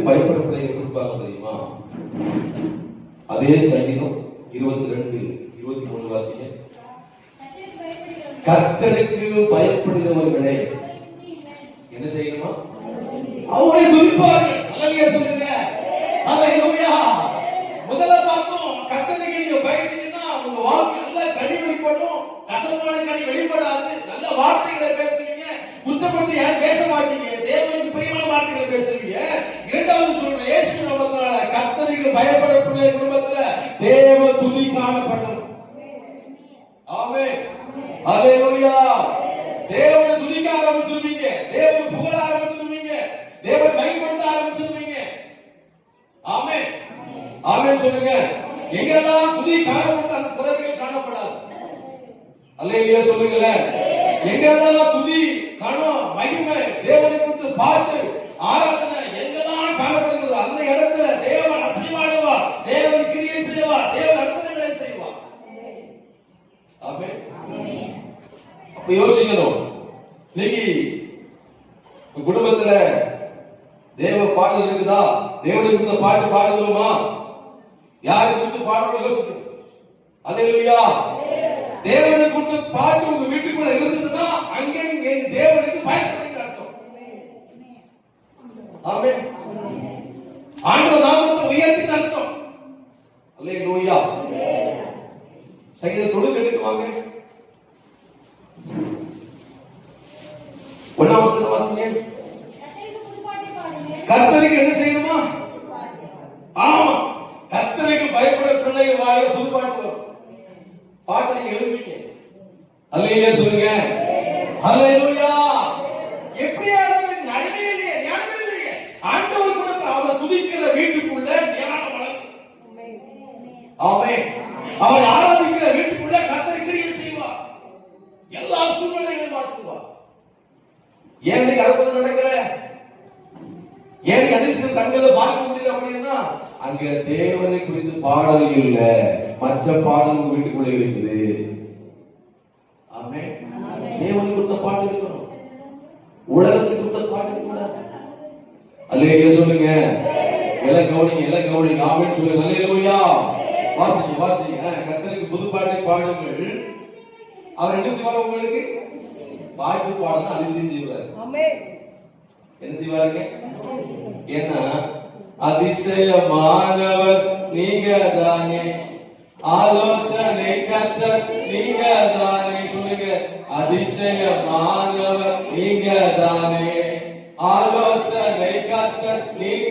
பயப்பட பிள்ளைங்க கொடுப்பாங்க தெரியுமா? அதே சங்கீதம் 22:23 வாசிங்க. கர்த்தருக்கு பயப்படுகிறவர்களே என்ன செய்யணுமா? அவரை துதிப்பார்கள். அல்லேலூயா சொல்லுங்க. அல்லேலூயா. முதல்ல பார்த்தோம், கர்த்தருக்கு நீங்க பயந்தீங்கன்னா உங்க வாழ்க்கை நல்ல கனி வெளிப்படும். கசப்பான கனி வெளிப்படாது. நல்ல வார்த்தைகளை பேசுவீங்க. குற்றப்படுத்தி யாரும் பேச மாட்டீங்க. தேவனுக்கு பிரியமான வார்த்தைகளை பேசுவீங்க. இரண்டாவது சொல்ற இயேசு நாமத்தினால கர்த்தருக்கு பயப்பட பிள்ளை குடும்பத்துல தேவ துதி காணப்படும். ஆமென். அல்லேலூயா. தேவனை துதிக்க ஆரம்பிச்சிருவீங்க. தேவனை புகழ ஆரம்பிச்சிருவீங்க. தேவனை மகிமைப்படுத்த ஆரம்பிச்சிருவீங்க. ஆமென். ஆமென் சொல்லுங்க. எங்கெல்லாம் துதி காணப்பட்ட அந்த திறமைகள் காணப்படாது. அல்லேலூயா சொல்லுங்களேன். எங்கெல்லாம் துதி கணம் மகிமை தேவனை குறித்து பாட்டு ஆராதனை எங்கெல்லாம் காணப்படுகிறது அந்த இடத்துல தேவன் அசைவாடுவார். தேவன் கிரியை செய்வார். தேவன் அற்புதங்களை செய்வார். ஆமென். அப்ப யோசிக்கணும், இன்னைக்கு குடும்பத்துல தேவ பாடல் இருக்குதா? தேவனை குறித்த பாட்டு பாடுகிறோமா? யாரை குறித்து பாடுறோம் யோசிக்கணும். அல்லேலூயா. தேவனை குறித்த பாட்டு உங்க வீட்டுக்குள்ள இருந்ததுன்னா அங்கே நீங்க தேவனுக்கு பயப்படுறீங்க அர்த்தம். ஆமென். ஆண்டவர் நாமத்தை உயர்த்தி அர்த்தம். அல்லேலூயா. சங்கீதம் தொடுக்க வாங்க. ஒன்றாவது வாசிங்க. கர்த்தருக்கு என்ன செய்யணுமா? ஆமா, கர்த்தருக்கு பயப்பட பிள்ளைகள் வாயில புது பாட்டு வரும். பாட்டு நீங்க எழுதுவீங்க. அல்லேலூயா சொல்லுங்க. அல்லேலூயா. எப்படியாவது நன்மை இல்லையே, ஞானம் இல்லையே, ஆண்டவர் கூட அவரை துதிக்கிற வீட்டுக்குள்ள ஞானம் வளரும். ஆமென். அவர் ஆராதிக்கிற வீட்டுக்குள்ள கர்த்தர் கிரியை செய்வார். எல்லா சூழ்நிலைகளையும் மாற்றுவார். ஏன் இன்னைக்கு அற்புதம் நடக்கல? ஏன் அதிசயம் கண்களை பார்க்க முடியல அப்படின்னா அங்க தேவனை குறித்து பாடல் இல்ல, மற்ற பாடல் வீட்டுக்குள்ள இருக்குது. ஆமென். தேவனை குறித்த பாட்டு இருக்கணும், உலகத்தை குறித்த பாட்டு இருக்கக்கூடாது. அல்லேலூயா சொல்லுங்க. எல்லாம் கவனிங்க, எல்லாம் கவனிங்க. ஆமென் சொல்லுங்க. அல்லேலூயா. வாசிங்க வாசிங்க. கர்த்தருக்கு புது பாட்டை பாடுங்கள். அவர் என்ன செய்வார்? உங்களுக்கு பாட்டு பாடணும் அதிசயம் செய்வார். ஆமென். என்ன செய்வாருங்க? ஏன்னா அதிசயமானவர் நீங்க தானே, ஆலோசனை கர்த்தர் நீங்க தானே. சொல்லுங்க. அதிசயமானவர் நீங்க தானே, ஆலோசனை கர்த்தர் நீங்க